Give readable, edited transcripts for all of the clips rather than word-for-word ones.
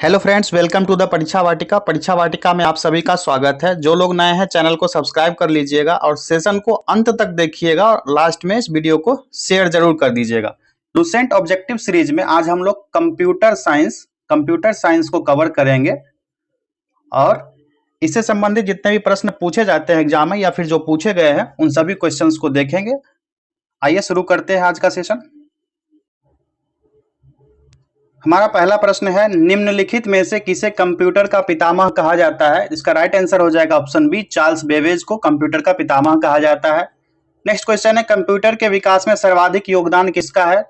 Hello friends, welcome to the Pariksha Vatika. परीक्षा वाटिका में आप सभी का स्वागत है। जो लोग नए हैं चैनल को सब्सक्राइब कर लीजिएगा और सेशन को अंत तक देखिएगा और लास्ट में इस वीडियो को शेयर जरूर कर दीजिएगा। लुसेंट ऑब्जेक्टिव सीरीज में आज हम लोग कंप्यूटर साइंस को कवर करेंगे और इससे संबंधित जितने भी प्रश्न पूछे जाते हैं एग्जाम में या फिर जो पूछे गए हैं उन सभी क्वेश्चंस को देखेंगे। आइए शुरू करते हैं आज का सेशन। हमारा पहला प्रश्न है, निम्नलिखित में से किसे कंप्यूटर का पितामह कहा जाता है? इसका राइट आंसर हो जाएगा ऑप्शन बी, चार्ल्स बेबेज को कंप्यूटर का पितामह कहा जाता है। नेक्स्ट क्वेश्चन है, कंप्यूटर के विकास में सर्वाधिक योगदान किसका है?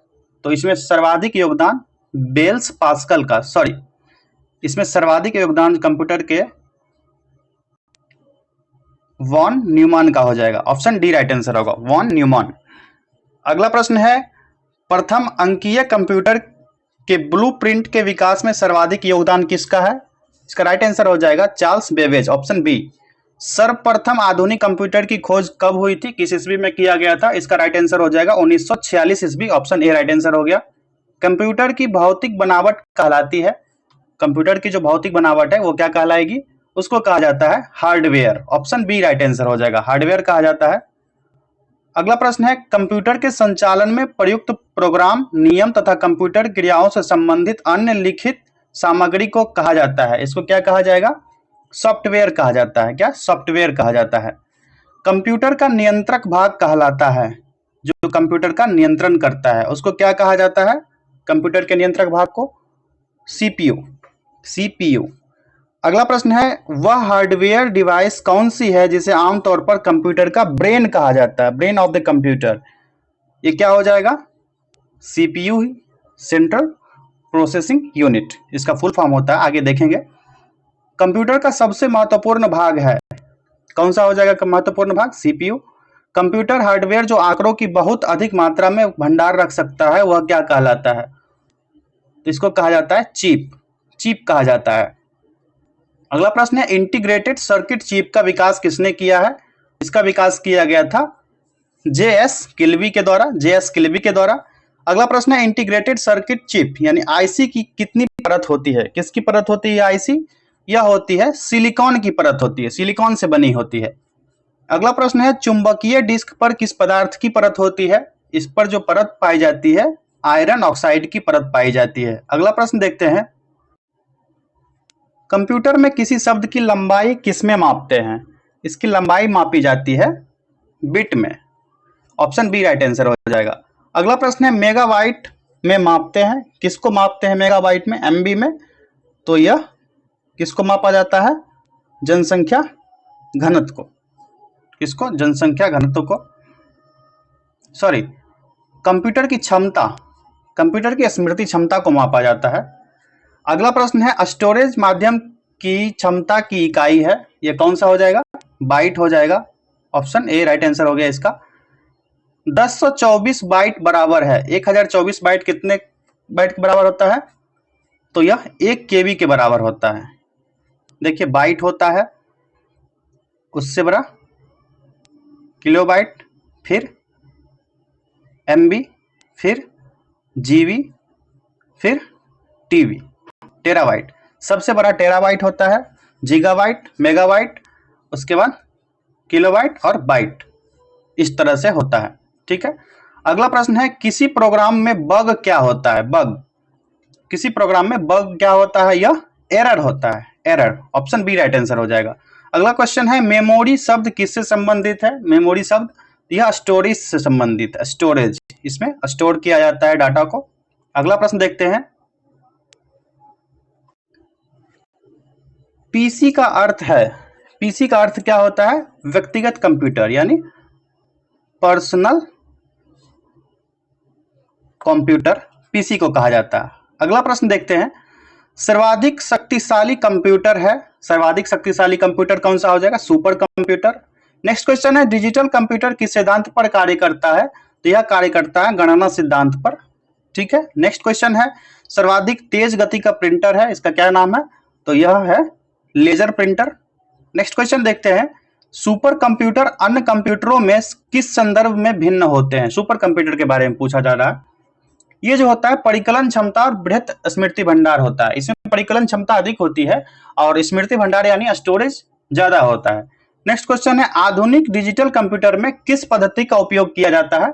तो इसमें सर्वाधिक योगदान बेल्स पास्कल का, इसमें सर्वाधिक योगदान कंप्यूटर के वॉन न्यूमैन का हो जाएगा। ऑप्शन डी राइट आंसर होगा, वॉन न्यूमैन। अगला प्रश्न है, प्रथम अंकीय कंप्यूटर के ब्लूप्रिंट के विकास में सर्वाधिक योगदान किसका है? इसका राइट आंसर हो जाएगा चार्ल्स बेबेज, ऑप्शन बी। सर्वप्रथम आधुनिक कंप्यूटर की खोज कब हुई थी, किस ईस्वी में किया गया था? इसका राइट आंसर हो जाएगा 1946 ईस्वी, ऑप्शन ए राइट आंसर हो गया। कंप्यूटर की भौतिक बनावट कहलाती है, कंप्यूटर की जो भौतिक बनावट है वो क्या कहलाएगी? उसको कहा जाता है hardware, option B right answer हो जाएगा, हार्डवेयर कहा जाता है। अगला प्रश्न है, कंप्यूटर के संचालन में प्रयुक्त प्रोग्राम, नियम तथा कंप्यूटर क्रियाओं से संबंधित अन्य लिखित सामग्री को कहा जाता है। इसको क्या कहा जाएगा? सॉफ्टवेयर कहा जाता है। क्या? सॉफ्टवेयर कहा जाता है। कंप्यूटर का नियंत्रक भाग कहलाता है, जो कंप्यूटर का नियंत्रण करता है उसको क्या कहा जाता है? कंप्यूटर के नियंत्रक भाग को सीपीयू। अगला प्रश्न है, वह हार्डवेयर डिवाइस कौन सी है जिसे आमतौर पर कंप्यूटर का ब्रेन कहा जाता है? ब्रेन ऑफ द कंप्यूटर, ये क्या हो जाएगा? सीपीयू, सेंट्रल प्रोसेसिंग यूनिट, इसका फुल फॉर्म होता है, आगे देखेंगे। कंप्यूटर का सबसे महत्वपूर्ण भाग है, कौन सा हो जाएगा महत्वपूर्ण भाग? सीपीयू। कंप्यूटर हार्डवेयर जो आंकड़ों की बहुत अधिक मात्रा में भंडार रख सकता है वह क्या कहलाता है? तो इसको कहा जाता है चिप कहा जाता है। अगला प्रश्न है, इंटीग्रेटेड सर्किट चिप का विकास किसने किया है? इसका विकास किया गया था जेएस किल्बी के द्वारा। अगला प्रश्न है, इंटीग्रेटेड सर्किट चिप यानी आईसी की कितनी परत होती है? किसकी परत होती है आईसी? यह होती है सिलिकॉन की परत होती है, सिलिकॉन से बनी होती है। अगला प्रश्न है, चुंबकीय डिस्क पर किस पदार्थ की परत होती है? इस पर जो परत पाई जाती है आयरन ऑक्साइड की परत पाई जाती है। अगला प्रश्न देखते हैं, कंप्यूटर में किसी शब्द की लंबाई किस में मापते हैं? इसकी लंबाई मापी जाती है बिट में, ऑप्शन बी राइट आंसर हो जाएगा। अगला प्रश्न है, मेगाबाइट में मापते हैं, किसको मापते हैं मेगाबाइट में? एमबी में। तो यह किसको मापा जाता है? जनसंख्या घनत्व को। किसको? जनसंख्या घनत्व को, कंप्यूटर की क्षमता, कंप्यूटर की स्मृति क्षमता को मापा जाता है। अगला प्रश्न है, स्टोरेज माध्यम की क्षमता की इकाई है, ये कौन सा हो जाएगा? बाइट हो जाएगा, ऑप्शन ए राइट आंसर हो गया इसका। 1024 बाइट बराबर है 1024 बाइट, कितने बाइट के बराबर होता है? तो यह 1 केबी के बराबर होता है। देखिए, बाइट होता है, उससे बड़ा किलोबाइट, फिर एमबी, फिर जीबी, फिर टीबी, टेराबाइट। सबसे बड़ा टेराबाइट होता है, गीगाबाइट, मेगाबाइट, उसके बाद किलोबाइट और बाइट, इस तरह से होता है। ठीक है। अगला प्रश्न है, किसी प्रोग्राम में बग क्या होता है? किसी प्रोग्राम में बग क्या होता है? यह एरर होता है, error, option B right answer हो जाएगा। अगला क्वेश्चन है, मेमोरी शब्द किससे संबंधित है? मेमोरी शब्द यह स्टोरेज से संबंधित है, स्टोरेज, इसमें स्टोर किया जाता है डाटा को। अगला प्रश्न देखते हैं, पीसी का अर्थ क्या होता है? व्यक्तिगत कंप्यूटर यानी पर्सनल कंप्यूटर, पीसी को कहा जाता है। अगला प्रश्न देखते हैं, सर्वाधिक शक्तिशाली कंप्यूटर है, सर्वाधिक शक्तिशाली कंप्यूटर कौन सा हो जाएगा? Super computer. नेक्स्ट क्वेश्चन है, डिजिटल कंप्यूटर किस सिद्धांत पर कार्य करता है? तो यह कार्य करता है गणना सिद्धांत पर। ठीक है। नेक्स्ट क्वेश्चन है, सर्वाधिक तेज गति का प्रिंटर है, इसका क्या नाम है? तो यह है लेजर प्रिंटर। नेक्स्ट क्वेश्चन देखते हैं, सुपर कंप्यूटर अन्य कंप्यूटरों में किस संदर्भ में भिन्न होते हैं? सुपर कंप्यूटर के बारे में पूछा जा रहा है। ये जो होता है परिकलन क्षमता और बृहत स्मृति भंडार होता है, इसमें परिकलन क्षमता अधिक होती है और स्मृति भंडार यानी स्टोरेज ज्यादा होता है। नेक्स्ट क्वेश्चन है, आधुनिक डिजिटल कंप्यूटर में किस पद्धति का उपयोग किया जाता है?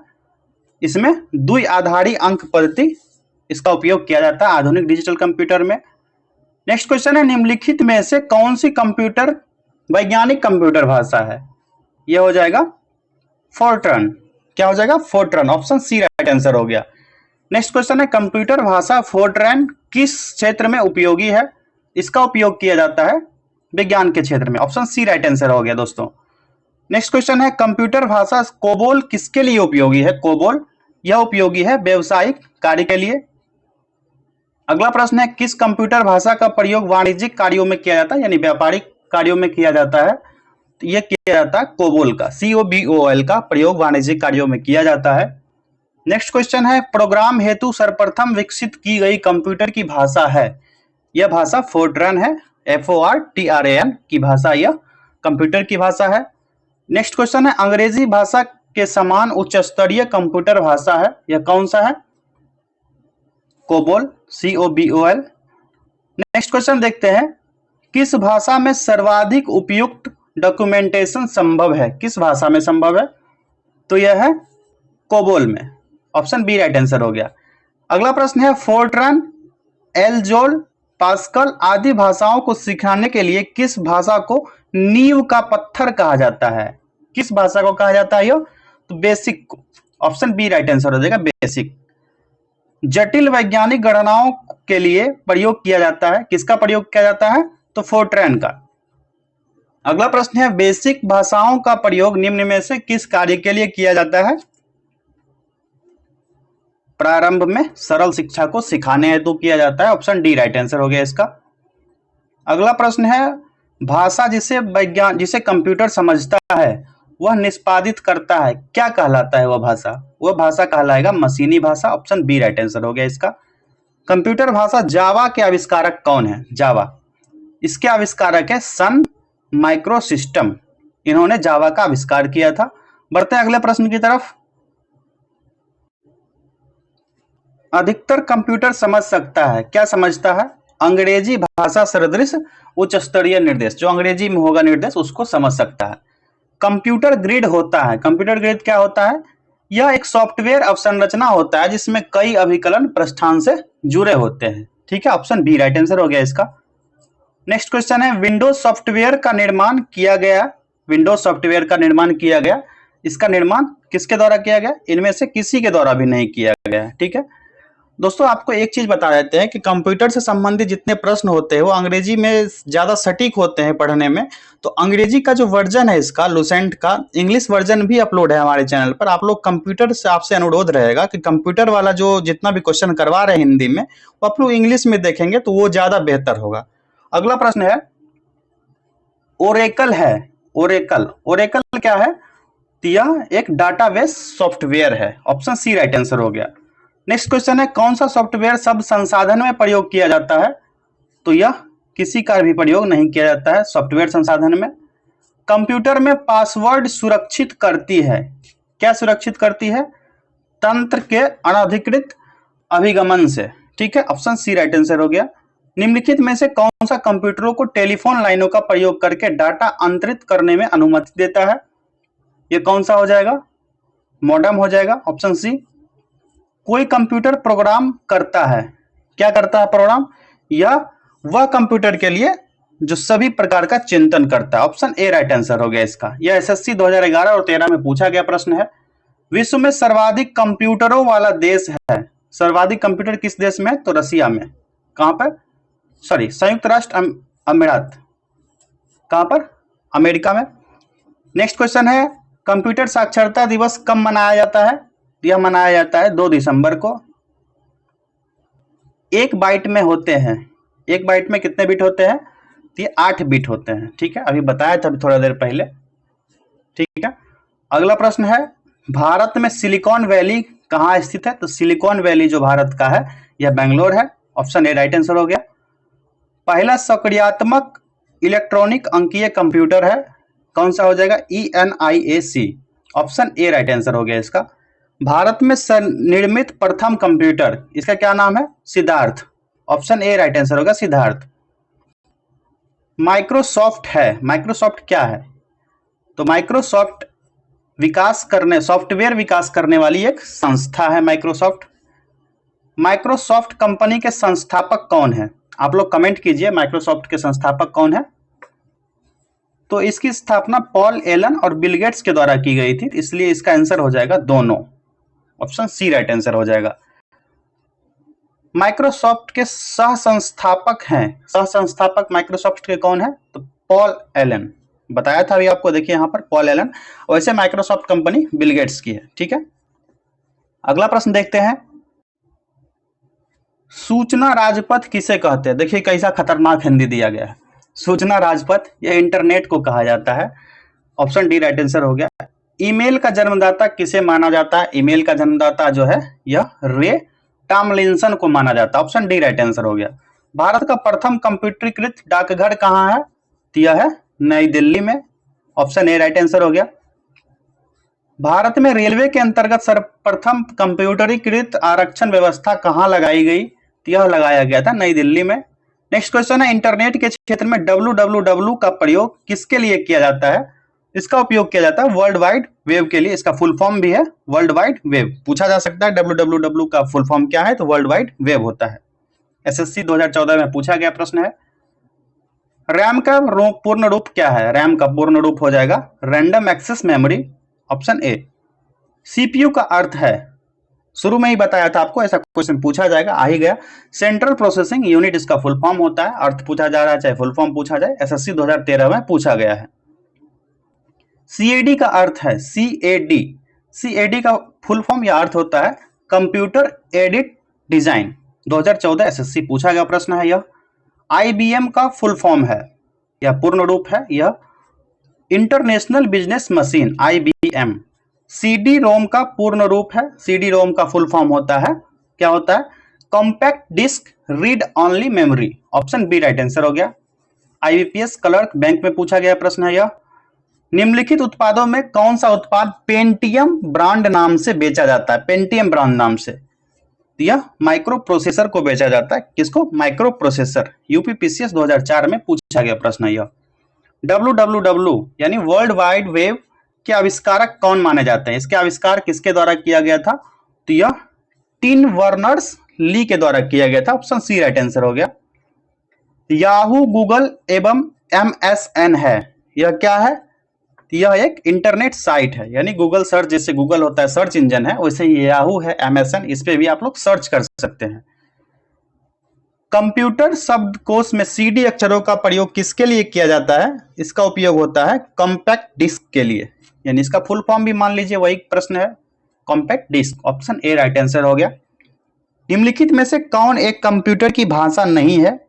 इसमें द्विआधारी अंक पद्धति इसका उपयोग किया जाता है आधुनिक डिजिटल कंप्यूटर में। नेक्स्ट क्वेश्चन है, निम्नलिखित में से कौन सी कंप्यूटर वैज्ञानिक कंप्यूटर भाषा है? यह हो जाएगा फोर्ट्रन। क्या हो जाएगा? Fortran. Option C right answer हो गया। नेक्स्ट क्वेश्चन है, कंप्यूटर भाषा फोर्ट्रन किस क्षेत्र में उपयोगी है? इसका उपयोग किया जाता है विज्ञान के क्षेत्र में। ऑप्शन सी राइट आंसर हो गया दोस्तों। नेक्स्ट क्वेश्चन है, कंप्यूटर भाषा कोबोल किसके लिए उपयोगी है? कोबोल यह उपयोगी है व्यावसायिक कार्य के लिए। अगला प्रश्न है, किस कंप्यूटर भाषा का प्रयोग वाणिज्यिक कार्यों में किया जाता है यानी व्यापारिक कार्यों में किया जाता है? तो यह किया जाता है कोबोल का, COBOL का प्रयोग वाणिज्यिक कार्यों में किया जाता है। नेक्स्ट क्वेश्चन है, प्रोग्राम हेतु सर्वप्रथम विकसित की गई कंप्यूटर की भाषा है? यह भाषा फोर्ट्रन है, FORTRAN की भाषा यह कंप्यूटर की भाषा है। नेक्स्ट क्वेश्चन है, अंग्रेजी भाषा के समान उच्च स्तरीय कंप्यूटर भाषा है, यह कौन सा है? COBOL, COBOL। नेक्स्ट क्वेश्चन देखते हैं, किस भाषा में सर्वाधिक उपयुक्त डॉक्यूमेंटेशन संभव है? किस भाषा में संभव है? तो यह है कोबोल में। ऑप्शन बी राइट आंसर हो गया। अगला प्रश्न है, फोर्ट्रन, एल्जोल, पास्कल आदि भाषाओं को सिखाने के लिए किस भाषा को नींव का पत्थर कहा जाता है? किस भाषा को कहा जाता है? तो बेसिक को। ऑप्शन बी राइट आंसर हो जाएगा, बेसिक। जटिल वैज्ञानिक गणनाओं के लिए प्रयोग किया जाता है, किसका प्रयोग किया जाता है? तो फोर्ट्रन का। अगला प्रश्न है, बेसिक भाषाओं का प्रयोग निम्न में से किस कार्य के लिए किया जाता है? प्रारंभ में सरल शिक्षा को सिखाने हेतु किया जाता है। ऑप्शन डी राइट आंसर हो गया इसका। अगला प्रश्न है, भाषा जिसे कंप्यूटर समझता है वह निष्पादित करता है, क्या कहलाता है वह भाषा? वह भाषा कहलाएगा मशीनी भाषा। ऑप्शन बी राइट आंसर हो गया इसका। कंप्यूटर भाषा जावा के आविष्कारक कौन है? जावा, इसके आविष्कारक है सन माइक्रोसिस्टम, इन्होंने जावा का आविष्कार किया था। बढ़ते हैं अगले प्रश्न की तरफ। अधिकतर कंप्यूटर समझ सकता है, क्या समझता है? अंग्रेजी भाषा सदृश उच्च स्तरीय निर्देश, जो अंग्रेजी में होगा निर्देश उसको समझ सकता है। कंप्यूटर ग्रिड होता है, कंप्यूटर ग्रिड क्या होता है? यह एक सॉफ्टवेयर अवसंरचना होता है जिसमें कई अभिकलन पृष्ठांश से जुड़े होते हैं। ठीक है, ऑप्शन बी राइट आंसर हो गया इसका। नेक्स्ट क्वेश्चन है, विंडोज सॉफ्टवेयर का निर्माण किया गया, विंडोज सॉफ्टवेयर का निर्माण किया गया, इसका निर्माण किसके द्वारा किया गया? इनमें से किसी के द्वारा भी नहीं किया गया। ठीक है दोस्तों, आपको एक चीज बता देते हैं कि कंप्यूटर से संबंधित जितने प्रश्न होते हैं वो अंग्रेजी में ज्यादा सटीक होते हैं पढ़ने में। तो अंग्रेजी का जो वर्जन है इसका, लुसेंट का इंग्लिश वर्जन भी अपलोड है हमारे चैनल पर। आप लोग कंप्यूटर से, आपसे अनुरोध रहेगा कि कंप्यूटर वाला जो जितना भी क्वेश्चन करवा रहे हैं हिंदी में, वो आप लोग इंग्लिश में देखेंगे तो वो ज्यादा बेहतर होगा। अगला प्रश्न है, ओरेकल है, ओरेकल, ओरेकल क्या है? यह एक डाटाबेस सॉफ्टवेयर है। ऑप्शन सी राइट आंसर हो गया। नेक्स्ट क्वेश्चन है, कौन सा सॉफ्टवेयर शब्द संसाधन में प्रयोग किया जाता है? तो यह किसी का भी प्रयोग नहीं किया जाता है सॉफ्टवेयर संसाधन में। कंप्यूटर में पासवर्ड सुरक्षित करती है, क्या सुरक्षित करती है? तंत्र के अनधिकृत अभिगमन से। ठीक है, ऑप्शन सी राइट आंसर हो गया। निम्नलिखित में से कौन सा कंप्यूटरों को टेलीफोन लाइनों का प्रयोग करके डाटा अंतरित करने में अनुमति देता है? यह कौन सा हो जाएगा? मॉडेम हो जाएगा। Option C. कोई कंप्यूटर प्रोग्राम करता है, क्या करता है प्रोग्राम? यह वह कंप्यूटर के लिए जो सभी प्रकार का चिंतन करता है। ऑप्शन ए राइट आंसर हो गया इसका। यह SSC 2011 और 13 में पूछा गया प्रश्न है। विश्व में सर्वाधिक कंप्यूटरों वाला देश है, सर्वाधिक कंप्यूटर किस देश में? तो रसिया में। कहां पर? सॉरी, संयुक्त राष्ट्र अमीरात। कहां पर? अमेरिका में। नेक्स्ट क्वेश्चन है, कंप्यूटर साक्षरता दिवस कब मनाया जाता है? यह मनाया जाता है 2 दिसंबर को। 1 बाइट में होते हैं, 1 बाइट में कितने बिट होते हैं? तो ये 8 बिट होते हैं। ठीक है, अभी बताया था थोड़ा देर पहले। ठीक है, अगला प्रश्न है, भारत में सिलिकॉन वैली कहाँ स्थित है? तो सिलिकॉन वैली जो भारत का है यह बेंगलोर है। ऑप्शन ए राइट आंसर हो गया। पहला सक्रियात्मक इलेक्ट्रॉनिक अंकीय कंप्यूटर है, कौन सा हो जाएगा? ENIAC। Option A right answer हो गया इसका। भारत में निर्मित प्रथम कंप्यूटर, इसका क्या नाम है? Siddharth. Option A right answer होगा सिद्धार्थ। माइक्रोसॉफ्ट है, माइक्रोसॉफ्ट क्या है? तो माइक्रोसॉफ्ट सॉफ्टवेयर विकास करने वाली एक संस्था है माइक्रोसॉफ्ट। माइक्रोसॉफ्ट कंपनी के संस्थापक कौन है? आप लोग कमेंट कीजिए माइक्रोसॉफ्ट के संस्थापक कौन है। तो इसकी स्थापना पॉल एलन और बिल गेट्स के द्वारा की गई थी, इसलिए इसका आंसर हो जाएगा दोनों, ऑप्शन सी राइट आंसर हो जाएगा। माइक्रोसॉफ्ट के सह संस्थापक हैं, सह संस्थापक माइक्रोसॉफ्ट के कौन है? तो पॉल एलन, बताया था अभी आपको, देखिए यहां पर पॉल एलन। वैसे माइक्रोसॉफ्ट कंपनी बिल गेट्स की है, ठीक है। अगला प्रश्न देखते हैं, सूचना राजपथ किसे कहते हैं? देखिए कैसा खतरनाक हिंदी दिया गया है। सूचना राजपथ यह इंटरनेट को कहा जाता है, ऑप्शन डी राइट आंसर हो गया। ईमेल का जन्मदाता किसे माना जाता है? ईमेल का जन्मदाता जो है यह रे टॉमलिंसन को माना जाता है, ऑप्शन डी राइट आंसर हो गया। भारत का प्रथम कंप्यूटरीकृत डाकघर कहाँ है? यह है नई दिल्ली में, ऑप्शन ए राइट आंसर हो गया। भारत में रेलवे के अंतर्गत सर्वप्रथम कंप्यूटरीकृत आरक्षण व्यवस्था कहाँ लगाई गई? यह लगाया गया था नई दिल्ली में। नेक्स्ट क्वेश्चन है, इंटरनेट के क्षेत्र में www का प्रयोग किसके लिए किया जाता है? इसका उपयोग किया जाता है वर्ल्ड वाइड वेब के लिए, इसका फुल फॉर्म भी है वर्ल्ड वाइड वेब। पूछा जा सकता है www का फुल फॉर्म क्या है, तो वर्ल्ड वाइड वेब होता है। एसएससी 2014 में पूछा गया प्रश्न है। रैम का पूर्ण रूप क्या है? रैम का पूर्ण रूप हो जाएगा random access memory, option A. CPU का अर्थ है, शुरू में ही बताया था आपको, ऐसा क्वेश्चन पूछा जाएगा, आ ही गया। सेंट्रल प्रोसेसिंग यूनिट इसका फुल फॉर्म होता है। अर्थ पूछा जा रहा है चाहे फुल फॉर्म पूछा जाए, एसएससी 2013 में पूछा गया है। सीएडी का अर्थ है, सीएडी, सीएडी का फुल फॉर्म या अर्थ होता है कंप्यूटर एडेड डिजाइन। 2014 एसएससी पूछा गया प्रश्न है यह। आईबीएम का फुल फॉर्म है या पूर्ण रूप है यह international business machine, IBM. CD ROM का पूर्ण रूप है, सीडी रोम का फुल फॉर्म होता है, क्या होता है? Compact disc read only memory, option B right answer हो गया। आईबीपीएस क्लर्क बैंक में पूछा गया प्रश्न है यह। निम्नलिखित उत्पादों में कौन सा उत्पाद पेंटियम ब्रांड नाम से बेचा जाता है? पेंटियम ब्रांड नाम से यह माइक्रो प्रोसेसर को बेचा जाता है। किसको? Micro processor. यूपीपीसीएस 2004 में पूछा गया प्रश्न है यह। www यानी वर्ल्ड वाइड वेब के आविष्कारक कौन माने जाते हैं? इसके आविष्कार किसके द्वारा किया गया था? तो यह टिम बर्नर्स ली के द्वारा किया गया था, ऑप्शन सी राइट आंसर हो गया। याहू, गूगल एवं एमएसएन है, यह क्या है? यह एक इंटरनेट साइट है, यानी गूगल सर्च, जैसे गूगल होता है सर्च इंजन है, वैसे याहू है, एमएसएन, इस पे भी आप लोग सर्च कर सकते हैं। कंप्यूटर शब्दकोश में सीडी अक्षरों का प्रयोग किसके लिए किया जाता है? इसका उपयोग होता है कॉम्पैक्ट डिस्क के लिए, यानी इसका फुल फॉर्म भी मान लीजिए वही प्रश्न है, compact disc, option A right answer हो गया। निम्नलिखित में से कौन एक कंप्यूटर की भाषा नहीं है?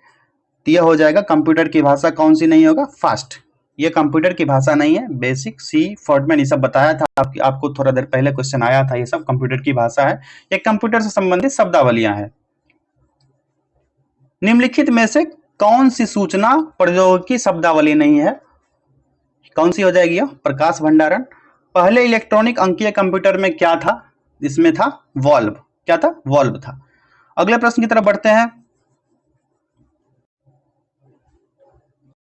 यह हो जाएगा कंप्यूटर की भाषा कौन सी नहीं होगा? फास्ट, ये कंप्यूटर की भाषा नहीं है। बेसिक, सी, फॉर्टमैन, ये सब बताया था आपको थोड़ा देर पहले, क्वेश्चन आया था, ये सब कंप्यूटर की भाषा है, ये कंप्यूटर से संबंधित शब्दावलियां हैं। निम्नलिखित में से कौन सी सूचना प्रौद्योगिकी शब्दावली नहीं है? कौन सी हो जाएगी यह? प्रकाश भंडारण। पहले इलेक्ट्रॉनिक अंकीय कंप्यूटर में क्या था? इसमें था वॉल्व, क्या था? वॉल्व था। अगले प्रश्न की तरफ बढ़ते हैं।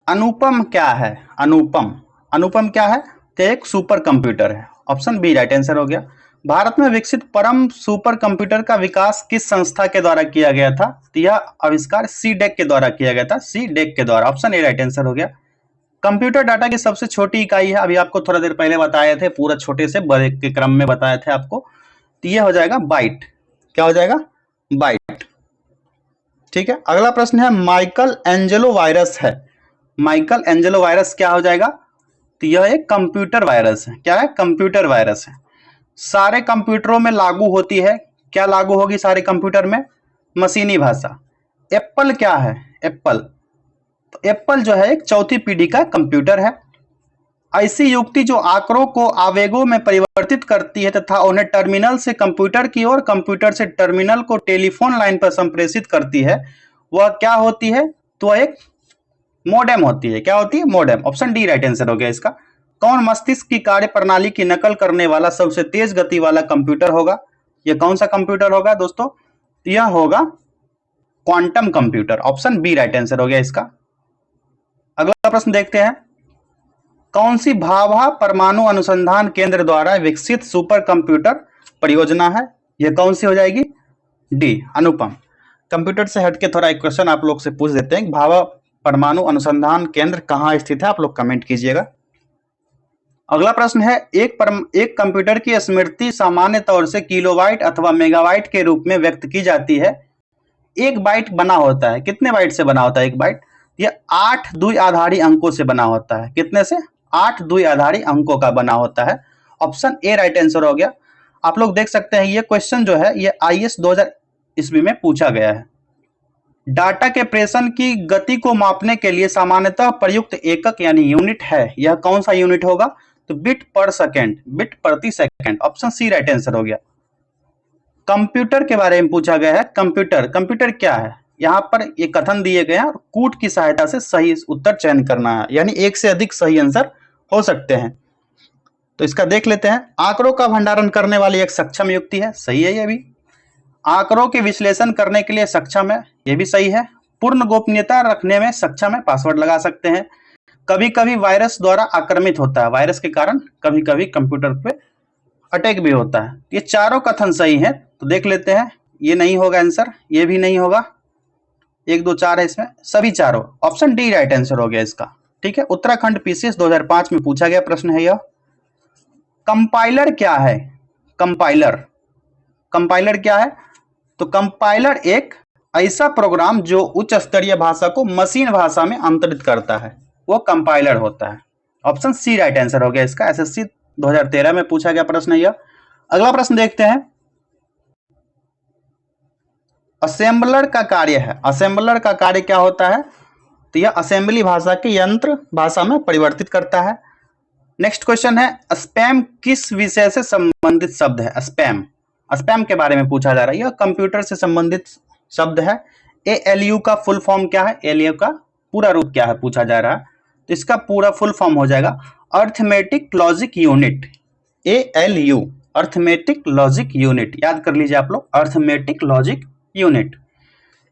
अनुपम क्या है? अनुपम, अनुपम क्या है? तो एक सुपर कंप्यूटर है, ऑप्शन बी राइट आंसर हो गया। भारत में विकसित परम सुपर कंप्यूटर का विकास किस संस्था के द्वारा किया गया था? तो यह आविष्कार सीडेक के द्वारा किया गया था, सीडेक के द्वारा, ऑप्शन ए राइट आंसर हो गया। कंप्यूटर डाटा की सबसे छोटी इकाई है, अभी आपको थोड़ा देर पहले बताए थे, पूरा छोटे से बड़े के क्रम में बताए थे आपको, तो यह हो जाएगा बाइट, क्या हो जाएगा? बाइट, ठीक है। अगला प्रश्न है, माइकल एंजेलो वायरस है, माइकल एंजेलो वायरस क्या हो जाएगा? तो यह एक कंप्यूटर वायरस है, क्या है? कंप्यूटर वायरस है, सारे कंप्यूटरों में लागू होती है। क्या लागू होगी सारे कंप्यूटर में? मशीनी भाषा। एप्पल क्या है? एप्पल, तो एप्पल जो है एक चौथी पीढ़ी का कंप्यूटर है। ऐसी युक्ति जो आंकड़ों को आवेगों में परिवर्तित करती है तथा उन्हें टर्मिनल से कंप्यूटर की ओर, कंप्यूटर से टर्मिनल को टेलीफोन लाइन पर संप्रेषित करती है, वह क्या होती है? तो एक मोडेम होती है। क्या होती है? Modem, option D right answer हो गया इसका। कौन मस्तिष्क की कार्य प्रणाली की नकल करने वाला सबसे तेज गति वाला कंप्यूटर होगा? यह कौन सा कंप्यूटर होगा दोस्तों? यह होगा quantum computer, option B right answer हो गया इसका। अगला प्रश्न देखते हैं, कौन सी भाभा परमाणु अनुसंधान केंद्र द्वारा विकसित सुपर कंप्यूटर परियोजना है? यह कौन सी हो जाएगी? डी, अनुपम। कंप्यूटर से हटके थोड़ा एक क्वेश्चन आप लोग से पूछ देते हैं, भाभा परमाणु अनुसंधान केंद्र कहाँ स्थित है? आप लोग कमेंट कीजिएगा। अगला प्रश्न है, एक कंप्यूटर की स्मृति सामान्य तौर से किलोबाइट अथवा मेगाबाइट के रूप में व्यक्त की जाती है। एक बाइट बना होता है, कितने बाइट से बना होता है एक बाइट? यह 8 द्विआधारी अंकों से बना होता है। कितने से? 8 द्विआधारी अंकों का बना होता है। ऑप्शन ए राइट आंसर हो गया। आप लोग देख सकते हैं ये क्वेश्चन जो है ये IAS 2000 ईस्वी में पूछा गया है। डाटा के प्रेषण की गति को मापने के लिए सामान्यतः प्रयुक्त एकक यानी यूनिट है, यह कौन सा यूनिट होगा? तो बिट पर सेकेंड, बिट प्रति सेकेंड। ऑप्शन सी राइट आंसर हो गया। कंप्यूटर के बारे में पूछा गया है। कंप्यूटर क्या है? यहाँ पर ये कथन दिए गए हैं और कूट की सहायता से सही उत्तर चयन करना है, यानी एक से अधिक सही आंसर हो सकते हैं। तो इसका देख लेते हैं। आंकड़ों का भंडारण करने वाली एक सक्षम युक्ति है, सही है ये भी। आंकड़ों के विश्लेषण करने के लिए सक्षम है, ये भी सही है। पूर्ण गोपनीयता रखने में सक्षम है, पासवर्ड लगा सकते हैं। कभी कभी वायरस द्वारा आक्रमित होता है, वायरस के कारण कभी कभी कंप्यूटर पे अटैक भी होता है। ये चारों कथन सही हैं, तो देख लेते हैं। ये नहीं होगा आंसर, ये भी नहीं होगा, 1 2 4 है इसमें, सभी चारों। ऑप्शन डी राइट आंसर हो गया इसका। ठीक है, उत्तराखंड PCS 2005 में पूछा गया प्रश्न है यह। कंपाइलर क्या है? कंपाइलर क्या है? तो कंपाइलर एक ऐसा प्रोग्राम जो उच्च स्तरीय भाषा को मशीन भाषा में अंतरित करता है, वो कंपाइलर होता है। ऑप्शन सी राइट आंसर हो गया इसका। SSC 2013 में पूछा गया प्रश्न है यह। अगला प्रश्न देखते हैं। असेंबलर का कार्य है। असेंबलर का कार्य क्या होता है? तो यह असेंबली भाषा के यंत्र भाषा में परिवर्तित करता है। नेक्स्ट क्वेश्चन है, स्पैम किस विषय से संबंधित शब्द है? स्पैम के बारे में पूछा जा रहा है। यह कंप्यूटर से संबंधित शब्द है। ALU का फुल फॉर्म क्या है? ALU का पूरा रूप क्या है पूछा जा रहा है। तो इसका पूरा फुल फॉर्म हो जाएगा arithmetic logic unit. ALU arithmetic logic unit, याद कर लीजिए आप लोग, अर्थमेटिक लॉजिक यूनिट।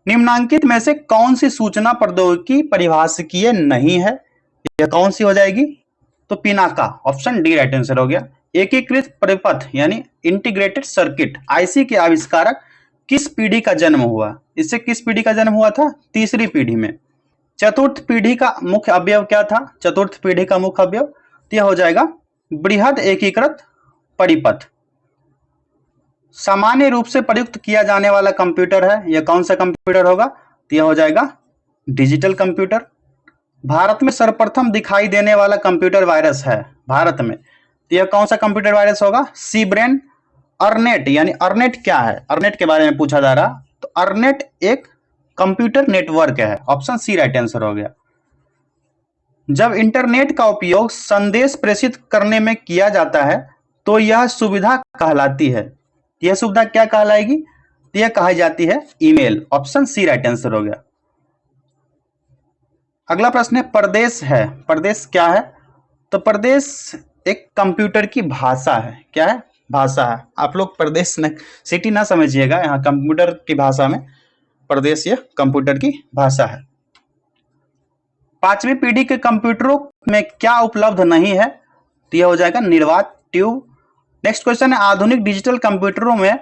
निम्नांकित में से कौन सी सूचना प्रौद्योगिकी परिभाषिकीय नहीं है? यह कौन सी हो जाएगी? तो Pinaka, option D right answer हो गया। एकीकृत परिपथ यानी इंटीग्रेटेड सर्किट IC के आविष्कारक किस पीढ़ी का जन्म हुआ? इससे किस पीढ़ी का जन्म हुआ था? तीसरी पीढ़ी में। चतुर्थ पीढ़ी का मुख्य अवयव क्या था? चतुर्थ पीढ़ी का मुख्य अवयव यह हो जाएगा बृहद एकीकृत परिपथ। सामान्य रूप से प्रयुक्त किया जाने वाला कंप्यूटर है, यह कौन सा कंप्यूटर होगा? तो यह हो जाएगा डिजिटल कंप्यूटर। भारत में सर्वप्रथम दिखाई देने वाला कंप्यूटर वायरस है भारत में, तो यह कौन सा कंप्यूटर वायरस होगा? सी ब्रेन। अर्नेट यानी अर्नेट क्या है? अर्नेट के बारे में पूछा जा रहा, तो अर्नेट एक कंप्यूटर नेटवर्क है। ऑप्शन सी राइट आंसर हो गया। जब इंटरनेट का उपयोग संदेश प्रेषित करने में किया जाता है तो यह सुविधा कहलाती है। यह सुविधा क्या कहलाएगी? तो यह कही जाती है email. Option C right answer हो गया। अगला प्रश्न है, प्रदेश है। प्रदेश क्या है? तो प्रदेश एक कंप्यूटर की भाषा है। क्या है? भाषा है। आप लोग प्रदेश न सिटी ना समझिएगा, यहाँ कंप्यूटर की भाषा में प्रदेश यह कंप्यूटर की भाषा है। 5वीं पीढ़ी के कंप्यूटरों में क्या उपलब्ध नहीं है? तो यह हो जाएगा निर्वात ट्यूब। नेक्स्ट क्वेश्चन है, आधुनिक डिजिटल कंप्यूटरों में